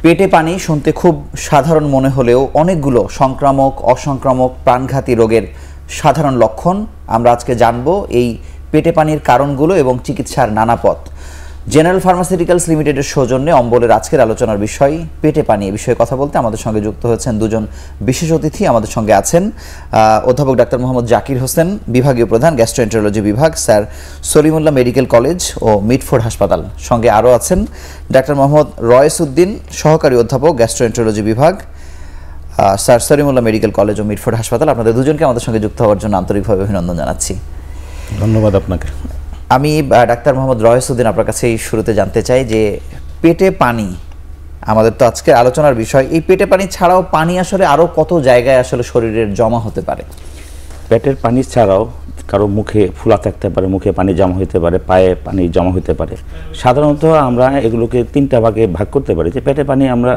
পেটে পানি শুনতে খুব সাধারণ মনে হলেও অনেকগুলো সংক্রামক অসংক্রামক প্রাণঘাতী রোগের সাধারণ লক্ষণ আমরা আজকে জানব এই পেটে পানির কারণগুলো এবং চিকিৎসার নানা পথ। জেনারেল ফার্মাসিউটিক্যালস লিমিটেডের সৌজন্যে অম্বলের আজকের আলোচনার বিষয় পেটে পানি। এই বিষয়ে কথা বলতে আমাদের সঙ্গে যুক্ত হয়েছেন দুজন বিশেষ অতিথি। আমাদের সঙ্গে আছেন অধ্যাপক ডাক্তার মোহাম্মদ জাকির হোসেন, বিভাগীয় প্রধান গ্যাস্ট্রোএন্টারোলজি বিভাগ, স্যার সলিমুল্লাহ মেডিকেল কলেজ ও মিটফোর্ড হাসপাতাল। সঙ্গে আরও আছেন ডাক্তার মোহাম্মদ রয়েসউদ্দিন, সহকারী অধ্যাপক গ্যাস্ট্রোএন্টারোলজি বিভাগ, স্যার সলিমুল্লাহ মেডিকেল কলেজ ও মিটফোর্ড হাসপাতাল। আপনাদের দুজনকে আমাদের সঙ্গে যুক্ত হওয়ার জন্য আন্তরিকভাবে অভিনন্দন জানাচ্ছি। ধন্যবাদ আপনাকে। আমি ডাক্তার মোহাম্মদ রয়েসউদ্দিন আপনার কাছে এই শুরুতে জানতে চাই যে পেটে পানি আমাদের তো আজকে আলোচনার বিষয়, এই পেটে পানি ছাড়াও পানি আসলে আরও কত জায়গায় আসলে শরীরের জমা হতে পারে? পেটের পানি ছাড়াও কারো মুখে ফুলা থাকতে পারে, মুখে পানি জমা হতে পারে, পায়ে পানি জমা হতে পারে। সাধারণত আমরা এগুলোকে তিনটা ভাগে ভাগ করতে পারি। যে পেটে পানি আমরা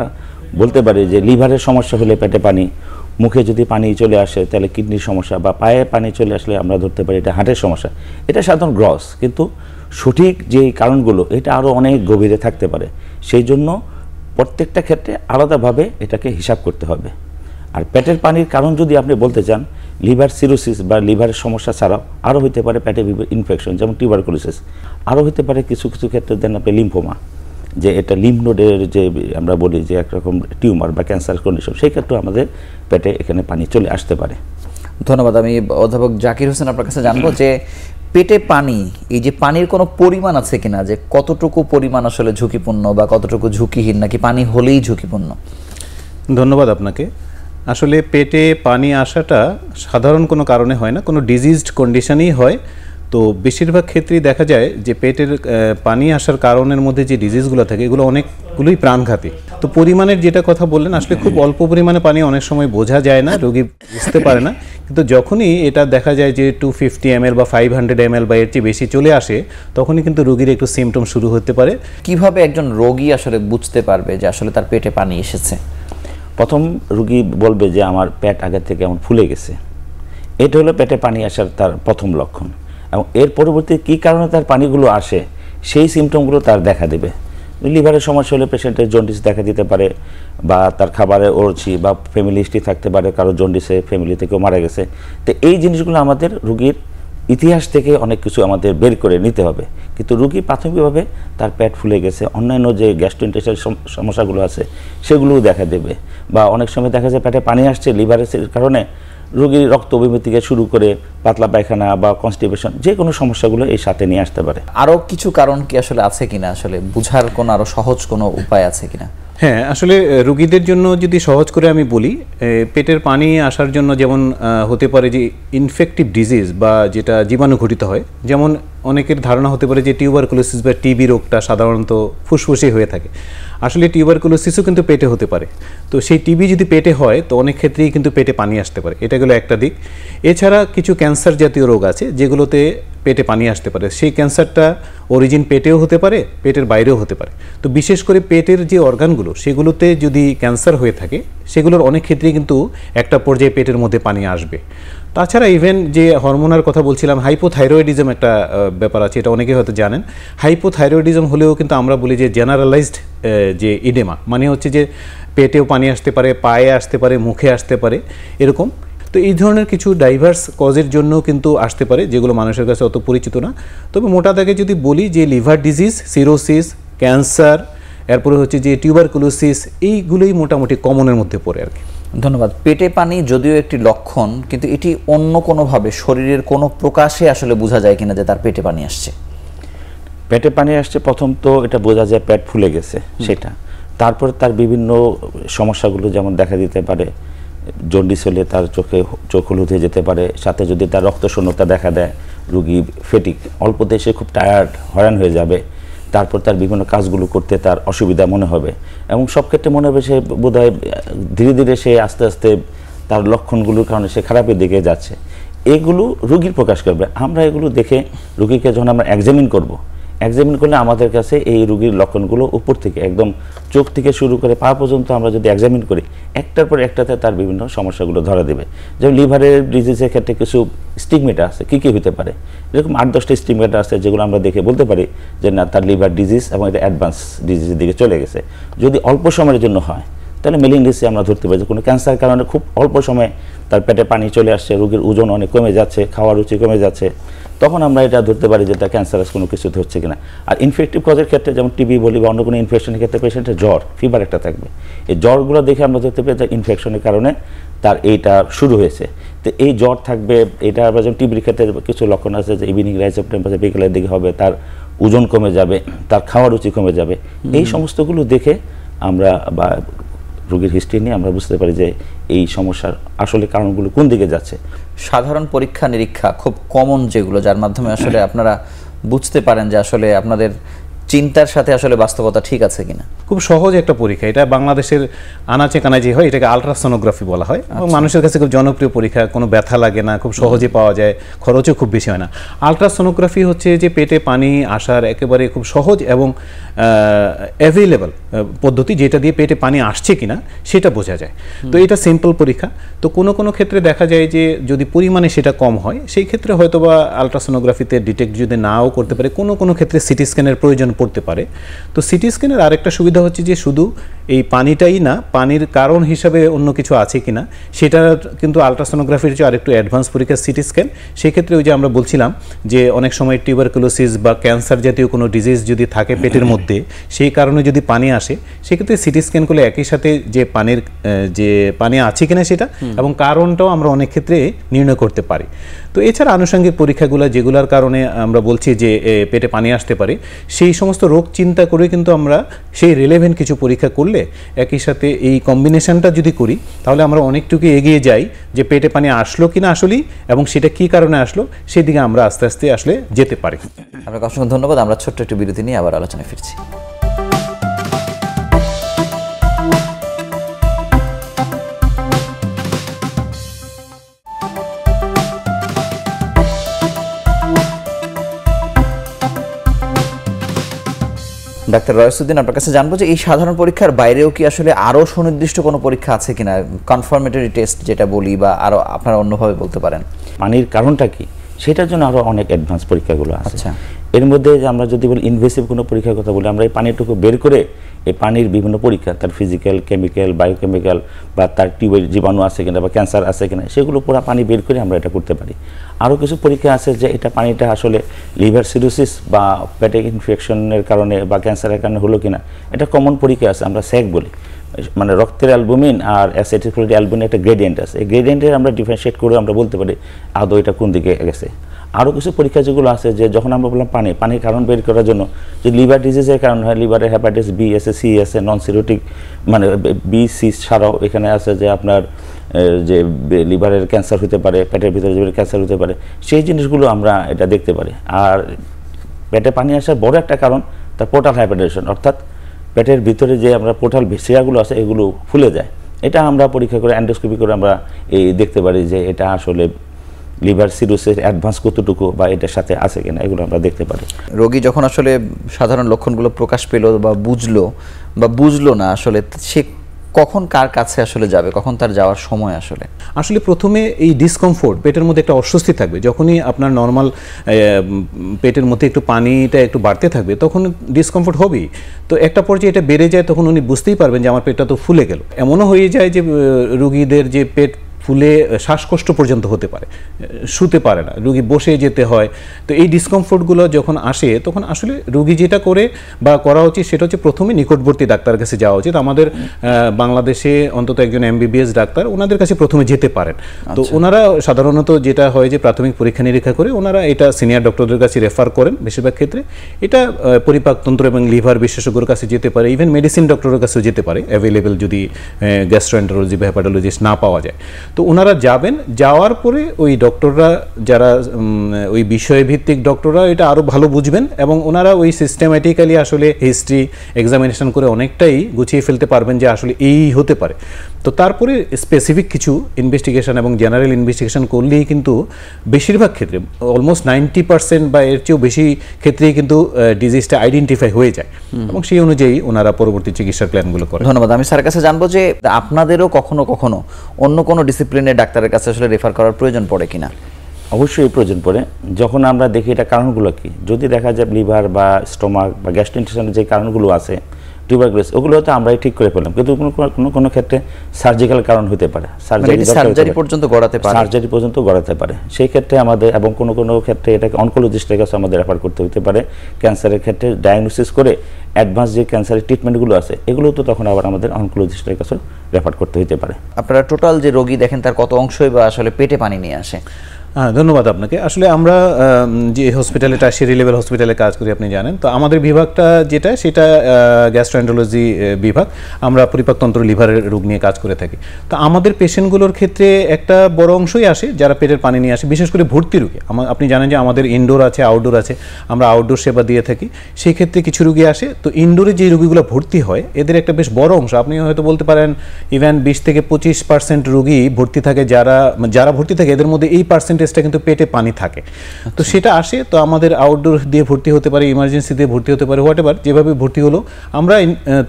বলতে পারি যে লিভারের সমস্যা হলে পেটে পানি, মুখে যদি পানি চলে আসে তাহলে কিডনির সমস্যা, বা পায়ে পানি চলে আসলে আমরা ধরতে পারি এটা হার্টের সমস্যা। এটা সাধারণ গ্রস, কিন্তু সঠিক যে কারণগুলো এটা আরও অনেক গভীরে থাকতে পারে। সেই জন্য প্রত্যেকটা ক্ষেত্রে আলাদাভাবে এটাকে হিসাব করতে হবে। আর পেটের পানির কারণ যদি আপনি বলতে চান, লিভার সিরোসিস বা লিভারের সমস্যা ছাড়াও আরও হতে পারে পেটে ইনফেকশন, যেমন টিউবারকুলোসিস। আরও হতে পারে কিছু কিছু ক্ষেত্রে দেন আপনি লিম্ফোমা, যে এটা লিম্ফ নোডের যে আমরা বলি যে একরকম টিউমার বা ক্যান্সার কন্ডিশন, সেই ক্ষেত্রেও আমাদের পেটে এখানে পানি চলে আসতে পারে। ধন্যবাদ। আমি অধ্যাপক জাকির হোসেন আপনার কাছে জানবো যে পেটে পানি, এই যে পানির কোনো পরিমাণ আছে কিনা, যে কতটুকু পরিমাণ আসলে ঝুঁকিপূর্ণ বা কতটুকু ঝুঁকিহীন, নাকি পানি হলেই ঝুঁকিপূর্ণ? ধন্যবাদ আপনাকে। আসলে পেটে পানি আসাটা সাধারণ কোনো কারণে হয় না, কোনো ডিজিজড কন্ডিশনেই হয়। তো বেশিরভাগ ক্ষেত্রেই দেখা যায় যে পেটের পানি আসার কারণের মধ্যে যে ডিজিজগুলো থাকে এগুলো অনেকগুলোই প্রাণঘাতী। তো পরিমাণের যেটা কথা বললেন, আসলে খুব অল্প পরিমাণে পানি অনেক সময় বোঝা যায় না, রোগী বুঝতে পারে না। কিন্তু যখনই এটা দেখা যায় যে 250 ml বা 500 ml বা এর চেয়ে বেশি চলে আসে, তখনই কিন্তু রোগীর একটু সিমটম শুরু হতে পারে। কিভাবে একজন রোগী আসলে বুঝতে পারবে যে আসলে তার পেটে পানি এসেছে? প্রথম রোগী বলবে যে আমার পেট আগের থেকে এমন ফুলে গেছে। এটা হলো পেটে পানি আসার তার প্রথম লক্ষণ। এবং এর পরবর্তী কী কারণে তার পানিগুলো আসে সেই সিমটমগুলো তার দেখা দেবে। লিভারের সমস্যা হলে পেশেন্টের জন্ডিস দেখা দিতে পারে, বা তার খাবারে অরুচি, বা ফ্যামিলি হিস্ট্রি থাকতে পারে, কারো জন্ডিসে ফ্যামিলি থেকেও মারা গেছে। তো এই জিনিসগুলো আমাদের রুগীর ইতিহাস থেকে অনেক কিছু আমাদের বের করে নিতে হবে। কিন্তু রুগী প্রাথমিকভাবে তার পেট ফুলে গেছে, অন্যান্য যে গ্যাস্ট্রোইন্টেস্টাইনাল সমস্যাগুলো আছে সেগুলোও দেখা দেবে। বা অনেক সময় দেখা যায় পেটে পানি আসছে লিভারের কারণে রোগীর রক্ত বমি থেকে শুরু করে পাতলা পায়খানা বা কনস্টিপেশন, যে কোনো সমস্যাগুলো এই সাথে নিয়ে আসতে পারে। আরও কিছু কারণ কি আসলে আছে কিনা, আসলে বুঝার কোনো আরও সহজ কোনো উপায় আছে কিনা? হ্যাঁ, আসলে রোগীদের জন্য যদি সহজ করে আমি বলি, পেটের পানি আসার জন্য যেমন হতে পারে যে ইনফেক্টিভ ডিজিজ বা যেটা জীবাণু ঘটিত হয়, যেমন অনেকের ধারণা হতে পারে যে টিউবারকুলোসিস বা টিবি রোগটা সাধারণত ফুসফুসে হয়ে থাকে। আসলে টিউবারকুলোসিসও কিন্তু পেটে হতে পারে। তো সেই টিবি যদি পেটে হয় তো অনেক ক্ষেত্রেই কিন্তু পেটে পানি আসতে পারে, এটা গেলো একটা দিক। এছাড়া কিছু ক্যান্সার জাতীয় রোগ আছে যেগুলোতে পেটে পানি আসতে পারে। সেই ক্যান্সারটা অরিজিন পেটেও হতে পারে, পেটের বাইরেও হতে পারে। তো বিশেষ করে পেটের যে অর্গানগুলো সেগুলোতে যদি ক্যান্সার হয়ে থাকে সেগুলোর অনেক ক্ষেত্রেই কিন্তু একটা পর্যায়ে পেটের মধ্যে পানি আসবে। তাছাড়া ইভেন যে হরমোনার কথা বলছিলাম, হাইপোথাইরয়েডিজম একটা ব্যাপার আছে, এটা অনেকে হয়তো জানেন। হাইপোথাইরয়েডিজম হলেও কিন্তু আমরা বলি যে জেনারেলাইজড যে ইডেমা, মানে হচ্ছে যে পেটেও পানি আসতে পারে, পায়ে আসতে পারে, মুখে আসতে পারে, এরকম। তো এই ধরনের কিছু ডাইভার্স কজের জন্য কিন্তু আসতে পারে, যেগুলো মানুষের কাছে অত পরিচিত না। তবে মোটা দাগে যদি বলি যে লিভার ডিজিজ, সিরোসিস, ক্যান্সার, এরপরে হচ্ছে যে টিউবারকুলোসিস, এইগুলোই মোটামুটি কমনের মধ্যে পড়ে আর কি। ধন্যবাদ। পেটে পানি যদিও একটি লক্ষণ, কিন্তু এটি অন্য কোনোভাবে শরীরের কোনো প্রকাশে আসলে বোঝা যায় কিনা যে তার পেটে পানি আসছে? পেটে পানি আসছে প্রথম তো এটা বোঝা যায় পেট ফুলে গেছে সেটা। তারপর তার বিভিন্ন সমস্যাগুলো যেমন দেখা দিতে পারে, জন্ডিস হলে তার চোখ হলুদ হয়ে যেতে পারে, সাথে যদি তার রক্তশূন্যতা দেখা দেয়, রুগী ফেটিক, অল্পতে সে খুব টায়ার্ড, হয়রান হয়ে যাবে। তারপর তার বিভিন্ন কাজগুলো করতে তার অসুবিধা মনে হবে, এবং সব ক্ষেত্রে মনে হবে সে বোধহয় ধীরে ধীরে সে আস্তে আস্তে তার লক্ষণগুলোর কারণে সে খারাপের দিকে যাচ্ছে। এগুলো রুগীর প্রকাশ করবে। আমরা এগুলো দেখে রুগীকে যখন আমরা এক্সামিন করব, এক্সামিন করলে আমাদের কাছে এই রোগীর লক্ষণগুলো উপর থেকে একদম চোখ থেকে শুরু করে পা পর্যন্ত আমরা যদি এক্সামিন করি একটার পর একটাতে তার বিভিন্ন সমস্যাগুলো ধরা দেবে। যেমন লিভারের ডিজিজের ক্ষেত্রে কিছু স্টিগমেটা আছে, কী কী হতে পারে, এরকম 8-10টা স্টিগমেটা আছে যেগুলো আমরা দেখে বলতে পারি যে না তার লিভার ডিজিজ এবং এটা অ্যাডভান্স ডিজিজের দিকে চলে গেছে। যদি অল্প সময়ের জন্য হয় তাহলে মেলিগনেন্সি আমরা ধরতে পারি যে কোনো ক্যান্সার কারণে খুব অল্প সময়ে তার পেটে পানি চলে আসছে, রোগীর ওজন অনেক কমে যাচ্ছে, খাওয়ার রুচি কমে যাচ্ছে, তখন আমরা এটা ধরতে পারি যে এটা ক্যান্সারাস কোনো কিছু হচ্ছে কিনা। আর ইনফেক্টিভ কজের ক্ষেত্রে যেমন টিবি বলি বা অন্য কোনো ইনফেকশনের ক্ষেত্রে পেশেন্টের জ্বর ফিভার একটা থাকবে, এই জ্বরগুলো দেখে আমরা ধরতে পারি যে ইনফেকশনের কারণে তার এইটা শুরু হয়েছে। তো এই জ্বর থাকবে, এটা আবার যেমন টিবির ক্ষেত্রে কিছু লক্ষণ আছে যে ইভিনিং রাইজ অফ টেম্পারেচার বিকেলের দিকে হবে, তার ওজন কমে যাবে, তার খাওয়ার রুচি কমে যাবে। এই সমস্তগুলো দেখে আমরা বা রোগীর হিস্ট্রি নিয়ে আমরা বুঝতে পারি যে এই সমস্যার আসলে কারণগুলো কোন দিকে যাচ্ছে। সাধারণ পরীক্ষা নিরীক্ষা খুব কমন যেগুলো, যার মাধ্যমে আসলে আপনারা বুঝতে পারেন যে আসলে আপনাদের চিন্তার সাথে আসলে বাস্তবতা ঠিক আছে কিনা। খুব সহজ একটা পরীক্ষা, এটা বাংলাদেশের আনাচে কানাচে হয়, এটাকে আলট্রাসোনোগ্রাফি বলা হয় এবং মানুষের কাছে খুব জনপ্রিয় পরীক্ষা, কোনো ব্যথা লাগে না, খুব সহজে পাওয়া যায়, খরচও খুব বেশি হয় না। আলট্রাসোনোগ্রাফি হচ্ছে যে পেটে পানি আসার একেবারে খুব সহজ এবং অ্যাভেলেবল পদ্ধতি, যেটা দিয়ে পেটে পানি আসছে কিনা সেটা বোঝা যায়। তো এটা সিম্পল পরীক্ষা। তো কোনো কোনো ক্ষেত্রে দেখা যায় যে যদি পরিমাণে সেটা কম হয় সেই ক্ষেত্রে হয়তো বা আলট্রাসোনোগ্রাফিতে ডিটেক্ট যদি নাও করতে পারে, কোনো কোনো ক্ষেত্রে সিটি স্ক্যানের প্রয়োজন পড়তে পারে। তো সিটি স্ক্যানের আরেকটা সুবিধা হচ্ছে যে শুধু এই পানিটাই না, পানির কারণ হিসাবে অন্য কিছু আছে কিনা সেটা কিন্তু আলট্রাসোনোগ্রাফির যে আরেকটু অ্যাডভান্স পরীক্ষা সিটি স্ক্যান। সেক্ষেত্রে ওই যে আমরা বলছিলাম যে অনেক সময় টিউবারকুলোসিস বা ক্যান্সার জাতীয় কোনো ডিজিজ যদি থাকে পেটের মধ্যে, সেই কারণে যদি পানি আসে, সেক্ষেত্রে সিটি স্ক্যান করলে একই সাথে যে পানির যে পানি আছে কিনা সেটা এবং কারণটাও আমরা অনেক ক্ষেত্রে নির্ণয় করতে পারি। তো এছাড়া আনুষঙ্গিক পরীক্ষাগুলো যেগুলোর কারণে আমরা বলছি যে পেটে পানি আসতে পারে, সেই সমস্ত রোগ চিন্তা করে কিন্তু আমরা সেই রিলেভেন্ট কিছু পরীক্ষা করলে একই সাথে এই কম্বিনেশনটা যদি করি তাহলে আমরা অনেকটুকু এগিয়ে যাই যে পেটে পানি আসলো কিনা আসলেই এবং সেটা কী কারণে আসলো সেদিকে আমরা আস্তে আস্তে আসলে যেতে পারি। আপনাকে অসংখ্য ধন্যবাদ। আমরা ছোট্ট একটু বিরতি নিয়ে আবার আলোচনায় ফিরছি। ডাক্তার রয়েসউদ্দিন, আপনার কাছে জানবো যে এই সাধারণ পরীক্ষার বাইরেও কি আসলে আরও সুনির্দিষ্ট কোনো পরীক্ষা আছে কিনা, কনফার্মেটরি টেস্ট যেটা বলি, বা আরও আপনারা অন্যভাবে বলতে পারেন? পানির কারণটা কি সেটার জন্য আরও অনেক অ্যাডভান্স পরীক্ষাগুলো আছে। আচ্ছা, এর মধ্যে যে আমরা যদি বলি ইনভেসিভ কোনো পরীক্ষার কথা বলি, আমরা এই পানিটুকু বের করে এই পানির বিভিন্ন পরীক্ষা, তার ফিজিক্যাল, কেমিক্যাল, বায়োকেমিক্যাল বা তার টিউবের জীবাণু আছে কিনা বা ক্যান্সার আছে কিনা সেগুলো পুরো পানি বের করে আমরা এটা করতে পারি। আরও কিছু পরীক্ষা আছে যে এটা পানিটা আসলে লিভার সিরোসিস বা পেটেক ইনফেকশনের কারণে বা ক্যান্সারের কারণে হলো কিনা, এটা কমন পরীক্ষা আছে, আমরা স্যাক বলি, মানে রক্তের অ্যালবুমিন আর অ্যাসিটিলকোলিক অ্যালবুমিন একটা গ্রেডিয়েন্ট আছে, এই গ্রেডিয়েন্টের আমরা ডিফারেন্সিয়েট করে আমরা বলতে পারি আদৌ এটা কোন দিকে গেছে। আরও কিছু পরীক্ষা যেগুলো আছে যে যখন আমরা বললাম পানির কারণ বের করার জন্য, যে লিভার ডিজিজের কারণ হয়, লিভারের হেপাটাইটিস বি আছে, সি আছে, নন সিরোটিক মানে বি সি ছাড়াও এখানে আছে যে আপনার যে লিভারের ক্যান্সার হতে পারে, পেটের ভিতরে যে ক্যান্সার হতে পারে, সেই জিনিসগুলো আমরা এটা দেখতে পারি। আর পেটে পানি আসার বড় একটা কারণ তার পোর্টাল হাইপারটেনশন, অর্থাৎ পেটের ভিতরে যে আমরা পোর্টাল শিরাগুলো আছে এগুলো ফুলে যায়, এটা আমরা পরীক্ষা করে এন্ডোস্কোপি করে আমরা এই দেখতে পারি যে এটা আসলে লিভার সিরোসিস অ্যাডভান্স কতটুকু বা এটার সাথে আছে কিনা, এগুলো আমরা দেখতে পারি। রোগী যখন আসলে সাধারণ লক্ষণগুলো প্রকাশ পেল বা বুঝলো না, আসলে সে কখন কার কাছে আসলে যাবে, কখন তার যাওয়ার সময়? আসলে প্রথমে এই ডিসকমফোর্ট, পেটের মধ্যে একটা অস্বস্তি থাকবে, যখনই আপনার নর্মাল পেটের মধ্যে একটু পানিটা একটু বাড়তে থাকবে তখন ডিসকমফোর্ট হবেই। তো একটা পর্যায়ে এটা বেড়ে যায়, তখন উনি বুঝতেই পারবেন যে আমার পেটটা তো ফুলে গেল। এমনও হয়ে যায় যে রোগীদের যে পেট ফুলে শ্বাসকষ্ট পর্যন্ত হতে পারে, শুতে পারে না, রোগী বসে যেতে হয়। তো এই ডিসকমফোর্টগুলো যখন আসে তখন আসলে রোগী যেটা করে বা করা উচিত সেটা হচ্ছে প্রথমে নিকটবর্তী ডাক্তারের কাছে যাওয়া উচিত। আমাদের বাংলাদেশে অন্তত একজন MBBS ডাক্তার, ওনাদের কাছে প্রথমে যেতে পারেন। তো ওনারা সাধারণত যেটা হয় যে প্রাথমিক পরীক্ষা নিরীক্ষা করে ওনারা এটা সিনিয়র ডক্টরদের কাছে রেফার করেন বেশিরভাগ ক্ষেত্রে। এটা পরিপাকতন্ত্র এবং লিভার বিশেষজ্ঞর কাছে যেতে পারে, ইভেন মেডিসিন ডক্টরের কাছেও যেতে পারে অ্যাভেলেবেল যদি গ্যাস্ট্রোএন্টারোলজি বা হেপাটোলজিস্ট না পাওয়া যায়। তো তো ওনারা যাবেন, যাওয়ার পরে ওই ডক্টররা যারা ওই বিষয়ভিত্তিক ডক্টররা এটা আরও ভালো বুঝবেন এবং ওনারা ওই সিস্টেম্যাটিক্যালি আসলে হিস্ট্রি এক্সামিনেশন করে অনেকটাই গুছিয়ে ফেলতে পারবেন যে আসলে এই হতে পারে। তো তারপরে স্পেসিফিক কিছু ইনভেস্টিগেশন এবং জেনারেল ইনভেস্টিগেশন করলেই কিন্তু বেশিরভাগ ক্ষেত্রে অলমোস্ট 90% বা এর চেয়েও বেশি ক্ষেত্রেই কিন্তু ডিজিজটা আইডেন্টিফাই হয়ে যায় এবং সেই অনুযায়ী ওনারা পরবর্তী চিকিৎসার প্ল্যানগুলো করে। ধন্যবাদ। আমি স্যারের কাছে জানবো যে আপনাদেরও কখনো কখনো অন্য কোনো ডিসিপ্লিনের ডাক্তারের কাছে আসলে রেফার করার প্রয়োজন পড়ে কিনা? অবশ্যই প্রয়োজন পড়ে। যখন আমরা দেখি এটা কারণগুলো কি, যদি দেখা যায় লিভার বা স্টোমাক বা গ্যাস্ট্রোইন্টেস্টাইনাল যে কারণগুলো আছে, টিউবারকুলোসিস, ওগুলো তো আমরাই ঠিক করে ফেললাম, কিন্তু কোনো ক্ষেত্রে সার্জিক্যাল কারণ হতে পারে, সার্জারি পর্যন্ত গড়াতে পারে। সেই ক্ষেত্রে আমাদের এবং কোনো ক্ষেত্রে এটাকে অনকোলজিস্টের কাছে আমাদের রেফার করতে হতে পারে। ক্যান্সারের ক্ষেত্রে ডায়াগনোসিস করে অ্যাডভান্স যে ক্যান্সারের ট্রিটমেন্টগুলো আছে এগুলো তো তখন আবার আমাদের অনকোলজিস্টের কাছে রেফার করতে হতে পারে। আপনারা টোটাল যে রোগী দেখেন তার কত অংশই বা আসলে পেটে পানি নিয়ে আসে? হ্যাঁ, ধন্যবাদ আপনাকে। আসলে আমরা যে হসপিটালে টারশিয়ারি লেভেল হসপিটালে কাজ করি আপনি জানেন, তো আমাদের বিভাগটা যেটা সেটা গ্যাস্ট্রোএন্টারোলজি বিভাগ। আমরা পরিপাকতন্ত্র লিভারের রোগ নিয়ে কাজ করে থাকি। তো আমাদের পেশেন্টগুলোর ক্ষেত্রে একটা বড় অংশই আসে যারা পেটের পানি নিয়ে আসে, বিশেষ করে ভর্তি রোগী। আপনি জানেন যে আমাদের ইনডোর আছে, আউটডোর আছে, আমরা আউটডোর সেবা দিয়ে থাকি। সেই ক্ষেত্রে কিছু রোগী আসে। তো ইনডোরে যে রোগীগুলো ভর্তি হয় এদের একটা বেশ বড় অংশ, আপনি হয়তো বলতে পারেন ইভেন 20 থেকে 25% রোগী ভর্তি থাকে, যারা ভর্তি থাকে এদের মধ্যে এই পার্সেন্টেজটা কিন্তু পেটে পানি থাকে। তো সেটা আসে, তো আমাদের আউটডোর দিয়ে ভর্তি হতে পারে, ইমার্জেন্সি দিয়ে ভর্তি হতে পারে, হোয়াট এভার যেভাবে ভর্তি হলো আমরা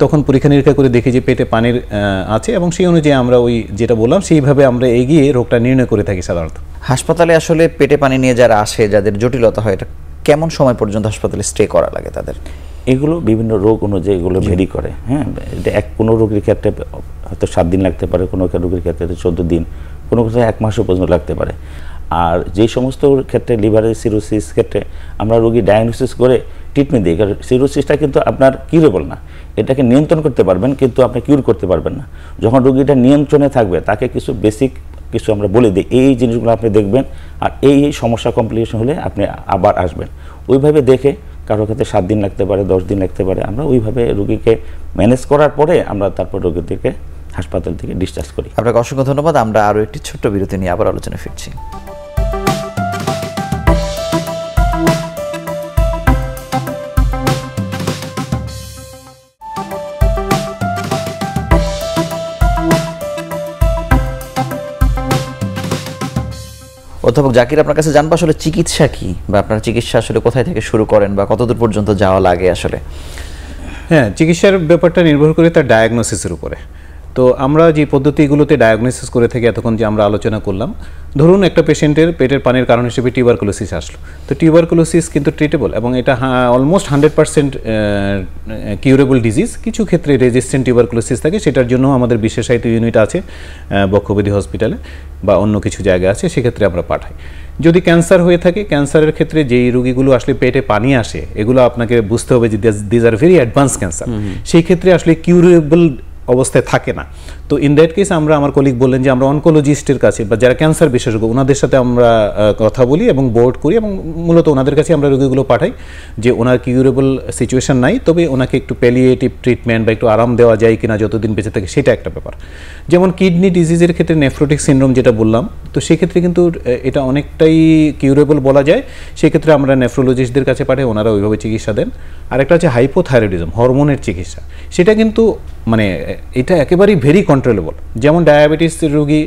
তখন পরীক্ষা নিরীক্ষা করে দেখি যে পেটে পানির আছে এবং সেই অনুযায়ী আমরা ওই যেটা বললাম সেইভাবে আমরা এগিয়ে রোগটা নির্ণয় করে থাকি। সাধারণত হাসপাতালে আসলে পেটে পানি নিয়ে যারা আসে, যাদের জটিলতা হয়, এটা কেমন সময় পর্যন্ত হাসপাতালে স্টে করা লাগে তাদের? এগুলো বিভিন্ন রোগ অনুযায়ী এগুলো ভেরি করে। হ্যাঁ, এটা কোনো রোগীর ক্ষেত্রে হয়তো 7 দিন লাগতে পারে, কোনো রোগীর ক্ষেত্রে 14 দিন, কোনো ক্ষেত্রে 1 মাসও পর্যন্ত লাগতে পারে। আর যে সমস্ত ক্ষেত্রে লিভারের সিরোসিস ক্ষেত্রে আমরা রোগী ডায়াগনোসিস করে ট্রিটমেন্ট দিই, কারণ সিরোসিসটা কিন্তু আপনার কিউরেবল না, এটাকে নিয়ন্ত্রণ করতে পারবেন কিন্তু আপনি কিউর করতে পারবেন না। যখন রোগীটা নিয়ন্ত্রণে থাকবে তাকে কিছু বেসিক কিছু আমরা বলে দিই, এই জিনিসগুলো আপনি দেখবেন আর এই সমস্যা কমপ্লিকেশন হলে আপনি আবার আসবেন। ওইভাবে দেখে কারোর ক্ষেত্রে 7 দিন লাগতে পারে, 10 দিন লাগতে পারে, আমরা ওইভাবে রোগীকে ম্যানেজ করার পরে আমরা তারপর রোগীদেরকে হাসপাতাল থেকে ডিসচার্জ করি। আপনাকে অসংখ্য ধন্যবাদ। আমরা আরও একটি ছোট্ট বিরতি নিয়ে আবার আলোচনা ফিরছি। অধ্যাপক জাকির, আপনার কাছে জানবো আসলে চিকিৎসা কি, বা আপনার চিকিৎসা আসলে কোথায় থেকে শুরু করেন বা কতদূর পর্যন্ত যাওয়া লাগে আসলে? হ্যাঁ, চিকিৎসার ব্যাপারটা নির্ভর করে তার ডায়াগনোসিসের উপরে। তো আমরা যে পদ্ধতিগুলোতে ডায়াগনোসিস করে থাকি এতক্ষণ যে আমরা আলোচনা করলাম, ধরুন একটা পেশেন্টের পেটের পানির কারণ হিসেবে টিউবারকুলোসিস আসলো, তো টিউবারকুলোসিস কিন্তু ট্রিটেবল এবং এটা অলমোস্ট 100% কিউরেবল ডিজিজ। কিছু ক্ষেত্রে রেজিস্ট্যান্ট টিউবারকুলোসিস থাকে, সেটার জন্য আমাদের বিশেষায়িত ইউনিট আছে বক্ষব্যাধি হসপিটালে বা অন্য কিছু জায়গা আছে, সেক্ষেত্রে আমরা পাঠাই। যদি ক্যান্সার হয়ে থাকে, ক্যান্সারের ক্ষেত্রে যেই রোগীগুলো আসলে পেটে পানি আসে এগুলো আপনাকে বুঝতে হবে যে these are very advance cancer, সেই ক্ষেত্রে আসলে কিউরেবল অবস্থায় থাকে না। তো ইন দ্যাট কেস আমার কলিগ বললেন যে আমরা অনকোলজিস্টের কাছে বা যারা ক্যান্সার বিশেষজ্ঞ ওনাদের সাথে আমরা কথা বলি এবং বোর্ড করি এবং মূলত ওনাদের কাছে আমরা রোগীগুলো পাঠাই যে ওনার কিউরেবল সিচুয়েশন নাই, তবে ওনাকে একটু প্যালিয়েটিভ ট্রিটমেন্ট বা একটু আরাম দেওয়া যায় কিনা যতদিন বেঁচে থাকে সেটা একটা ব্যাপার। যেমন কিডনি ডিজিজের ক্ষেত্রে নেফ্রোটিক সিনড্রোম যেটা বললাম, তো সেক্ষেত্রে কিন্তু এটা অনেকটাই কিউরেবল বলা যায়। সেক্ষেত্রে আমরা নেফ্রোলজিস্টদের কাছে পাঠাই, ওনারা ওইভাবে চিকিৎসা দেন। আরেকটা হচ্ছে হাইপোথাইরয়েডিজম, হরমোনের চিকিৎসা, সেটা কিন্তু মানে এটা একেবারেই ভেরি কন্ট্রোলেবল। যেমন ডায়াবেটিস রোগী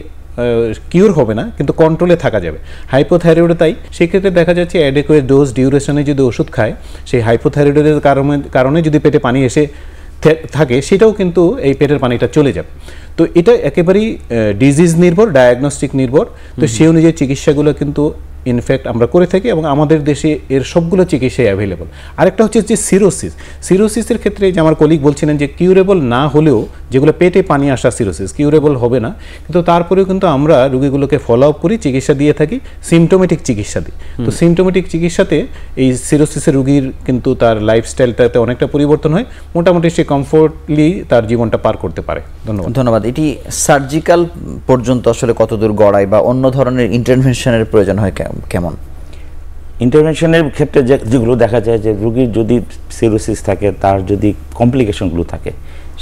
কিউর হবে না কিন্তু কন্ট্রোলে থাকা যাবে, হাইপোথাইরয়েড তাই। সেক্ষেত্রে দেখা যাচ্ছে অ্যাডেকুয়েট ডোজ ডিউরেশনে যদি ওষুধ খায়, সেই হাইপোথাইরয়েডের কারণে যদি পেটে পানি এসে থাকে সেটাও কিন্তু এই পেটের পানিটা চলে যাবে। তো এটা একেবারেই ডিজিজ নির্ভর, ডায়াগনস্টিক নির্ভর। তো সেই অনুযায়ী চিকিৎসাগুলো কিন্তু ইনফ্যাক্ট আমরা করে থাকি এবং আমাদের দেশে এর সবগুলো চিকিৎসাই অ্যাভেলেবল। আরেকটা হচ্ছে যে সিরোসিসের ক্ষেত্রে যে আমার কলিগ বলছিলেন যে কিউরেবল না হলেও যেগুলো পেটে পানি আসা সিরোসিস কিউরেবল হবে না, কিন্তু তারপরেও কিন্তু আমরা রোগীগুলোকে ফলো আপ করি, চিকিৎসা দিয়ে থাকি, সিমটোমেটিক চিকিৎসা দিই। তো সিমটোমেটিক চিকিৎসাতে এই সিরোসিসের রোগীর কিন্তু তার লাইফস্টাইলটাতে অনেকটা পরিবর্তন হয়, মোটামুটি সে কমফোর্টলি তার জীবনটা পার করতে পারে। ধন্যবাদ। এটি সার্জিক্যাল পর্যন্ত আসলে কতদূর গড়ায় বা অন্য ধরনের ইন্টারভেনশনের প্রয়োজন হয় কেমন? ইন্টারভেনশনের ক্ষেত্রে যেগুলো দেখা যায় যে রোগীর যদি সিরোসিস থাকে, তার যদি কমপ্লিকেশনগুলো থাকে,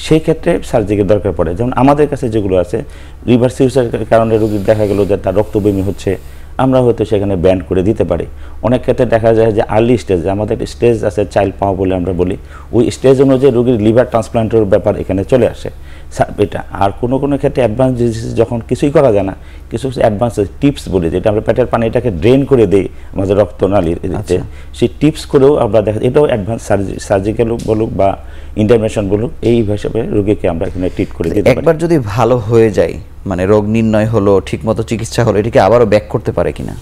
সেই ক্ষেত্রে সার্জারির দরকার পড়ে। যেমন আমাদের কাছে যেগুলো আছে, লিভার সিরোসিসের কারণে রোগীর দেখা গেল যে তার রক্তবমি হচ্ছে, আমরা হয়তো সেখানে ব্যান্ড করে দিতে পারি। অনেক ক্ষেত্রে দেখা যায় যে আর্লি স্টেজ, আমাদের স্টেজ আছে চাইল্ড পাওয়া বলে আমরা বলি, ওই স্টেজ অনুযায়ী রোগীর লিভার ট্রান্সপ্লান্টের ব্যাপার এখানে চলে আসে এটা। আর কোনো কোনো ক্ষেত্রে অ্যাডভান্স ডিজিজ যখন কিছুই করা যায় না, কিছু অ্যাডভান্স টিপস বলি, যেটা আমরা পেটের পানিটাকে ড্রেন করে দিই আমাদের রক্তনালীর, সেই টিপস করেও আমরা দেখা, এটাও অ্যাডভান্স সার্জিক্যাল বলুক বা ইন্টারভেনশন বলুক, এই হিসাবে রোগীকে আমরা এখানে ট্রিট করে দিতে পারি। একবার যদি ভালো হয়ে যায়, মানে রোগ নির্ণয় হলো, ঠিকমতো চিকিৎসা হলো, এটাকে আবারও ব্যাক করতে পারে কিনা?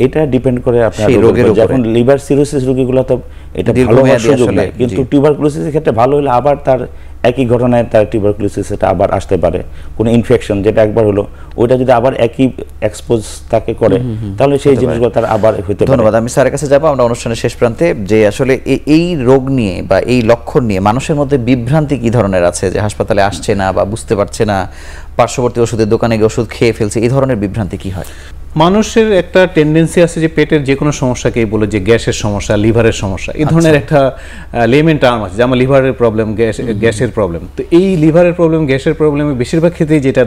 এটা ডিপেন্ড করে আপনার রোগের উপরে। যখন লিভার সিরোসিস রোগীগুলো তো এটা ভালো হওয়ার সুযোগ নাই, কিন্তু টিউবারকুলোসিসের ক্ষেত্রে ভালো হলে আবার তার একই ঘটনায় তার টিউবারকুলোসিস এটা আবার আসতে পারে, কোনো ইনফেকশন যেটা একবার হলো ওইটা যদি আবার একই এক্সপোজ তাকে করে, তাহলে সেই জিনিসগুলো তার আবার হতে পারে। ধন্যবাদ। আমি স্যারের কাছে যাবো আমরা অনুষ্ঠানের শেষ প্রান্তে, যে আসলে এই রোগ নিয়ে বা এই লক্ষণ নিয়ে মানুষের মধ্যে বিভ্রান্তি কি ধরনের আছে, যে হাসপাতালে আসছে না বা বুঝতে পারছে না, পার্শ্ববর্তী ওষুধের দোকানে গিয়ে ওষুধ খেয়ে ফেলছে, এই ধরনের বিভ্রান্তি কি হয়? মানুষের একটা টেন্ডেন্সি আছে যে পেটের যে কোনো সমস্যাকেই বলে যে গ্যাসের সমস্যা, লিভারের সমস্যা, এই ধরনের একটা লেমেন টার্ম আছে যে আমার লিভারের প্রবলেম, গ্যাসের প্রবলেম। তো এই লিভারের প্রবলেম, গ্যাসের প্রবলেমে বেশিরভাগ ক্ষেত্রেই যেটা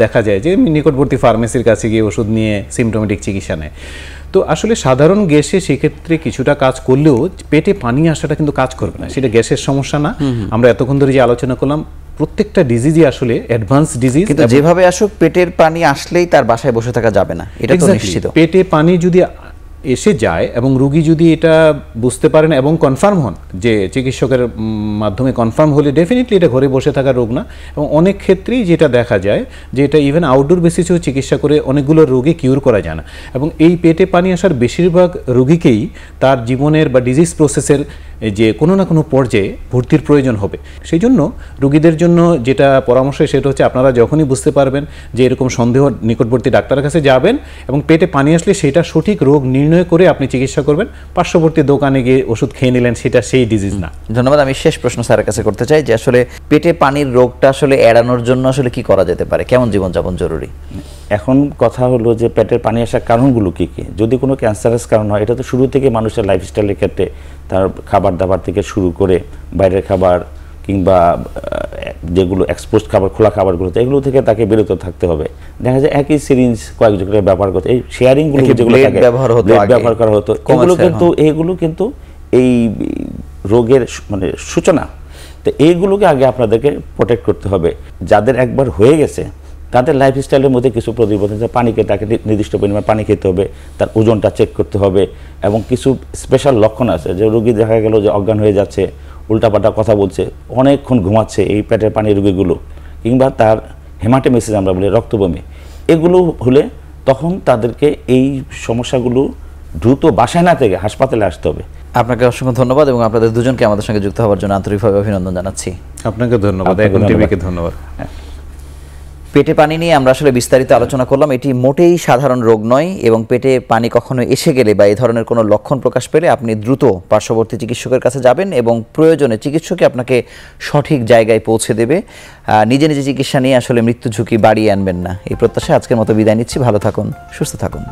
দেখা যায় যে নিকটবর্তী ফার্মেসির কাছে গিয়ে ওষুধ নিয়ে সিমটোমেটিক চিকিৎসা নেয়। তো আসলে সাধারণ গ্যাসে সেক্ষেত্রে কিছুটা কাজ করলেও পেটে পানি আসাটা কিন্তু কাজ করবে না, সেটা গ্যাসের সমস্যা না। আমরা এতক্ষণ ধরে যে আলোচনা করলাম, প্রত্যেকটা ডিজিজই আসলে অ্যাডভান্স ডিজিজ, কিন্তু যেভাবে আসুক পেটের পানি আসলেই তার বাসায় বসে থাকা যাবে না, এটা তো নিশ্চিত। পেটে পানি যদি এসে যায় এবং রোগী যদি এটা বুঝতে পারেন এবং কনফার্ম হন, যে চিকিৎসকের মাধ্যমে কনফার্ম হলে ডেফিনেটলি এটা ঘরে বসে থাকার রোগ না। এবং অনেক ক্ষেত্রেই যেটা দেখা যায় যে এটা ইভেন আউটডোর বেসিসেও চিকিৎসা করে অনেকগুলো রোগে কিউর করা যায় না। এবং এই পেটে পানি আসার বেশিরভাগ রোগীকেই তার জীবনের বা ডিজিজ প্রসেসের যে কোনো না কোনো পর্যায়ে ভর্তির প্রয়োজন হবে। সেই জন্য রোগীদের জন্য যেটা পরামর্শ সেটা হচ্ছে আপনারা যখনই বুঝতে পারবেন যে এরকম সন্দেহ, নিকটবর্তী ডাক্তারের কাছে যাবেন এবং পেটে পানি আসলে সেটা সঠিক রোগ নির্ণয় করে আপনি চিকিৎসা করবেন। পার্শ্ববর্তী দোকানে গিয়ে ওষুধ খেয়ে নিলেন, সেটা সেই ডিজিজ না। ধন্যবাদ। আমি শেষ প্রশ্ন স্যারের কাছে করতে চাই যে আসলে পেটে পানির রোগটা আসলে এড়ানোর জন্য আসলে কি করা যেতে পারে, কেমন জীবনযাপন জরুরি? এখন কথা হলো যে পেটের পানি আসার কারণগুলো কী কী। যদি কোনো ক্যান্সারাস কারণ হয়, এটা তো শুরু থেকে মানুষের লাইফস্টাইলের ক্ষেত্রে তার খাবার দাবার থেকে শুরু করে বাইরের খাবার কিংবা যেগুলো এক্সপোজ খাবার, খোলা খাবারগুলোতে, এগুলো থেকে তাকে বিরত থাকতে হবে। দেখা যায় একই সিরিঞ্জ কয়েকজনের ব্যবহার করতে, এই শেয়ারিংগুলো যেগুলো ব্যবহার করা হতো, এগুলো কিন্তু এই রোগের মানে সূচনা। তো এইগুলোকে আগে আপনাদেরকে প্রোটেক্ট করতে হবে। যাদের একবার হয়ে গেছে তাদের লাইফস্টাইলের মধ্যে কিছু পরিবর্তন, পানিকে তাকে নির্দিষ্ট পরিমাণ পানি খেতে হবে, তার ওজনটা চেক করতে হবে। এবং কিছু স্পেশাল লক্ষণ আছে যে রোগী দেখা গেল যে অজ্ঞান হয়ে যাচ্ছে, উল্টাপাল্টা কথা বলছে, অনেকক্ষণ ঘুমাচ্ছে, এই পেটের পানি রোগীগুলো, কিংবা তার হেমাটোমেসিস আমরা বলি, রক্তবমি, এগুলো হলে তখন তাদেরকে এই সমস্যাগুলো দ্রুত বাসায় না থেকে হাসপাতালে আসতে হবে। আপনাকে অসংখ্য ধন্যবাদ এবং আপনাদের দুজনকে আমাদের সঙ্গে যুক্ত হওয়ার জন্য আন্তরিকভাবে অভিনন্দন জানাচ্ছি। আপনাকে ধন্যবাদ, এখন টিভিকে ধন্যবাদ। পেটে পানি নিয়ে আমরা আসলে বিস্তারিত আলোচনা করলাম। এটি মোটেই সাধারণ রোগ নয় এবং পেটে পানি কখনো এসে গেলে বা এই ধরনের কোনো লক্ষণ প্রকাশ পেলে আপনি দ্রুত পার্শ্ববর্তী চিকিৎসকের কাছে যাবেন এবং প্রয়োজনে চিকিৎসকই আপনাকে সঠিক জায়গায় পৌঁছে দেবে। নিজে নিজে চিকিৎসা নিয়ে আসলে মৃত্যু ঝুঁকি বাড়িয়ে আনবেন না, এই প্রত্যাশায় আজকের মতো বিদায় নিচ্ছি। ভালো থাকুন, সুস্থ থাকুন।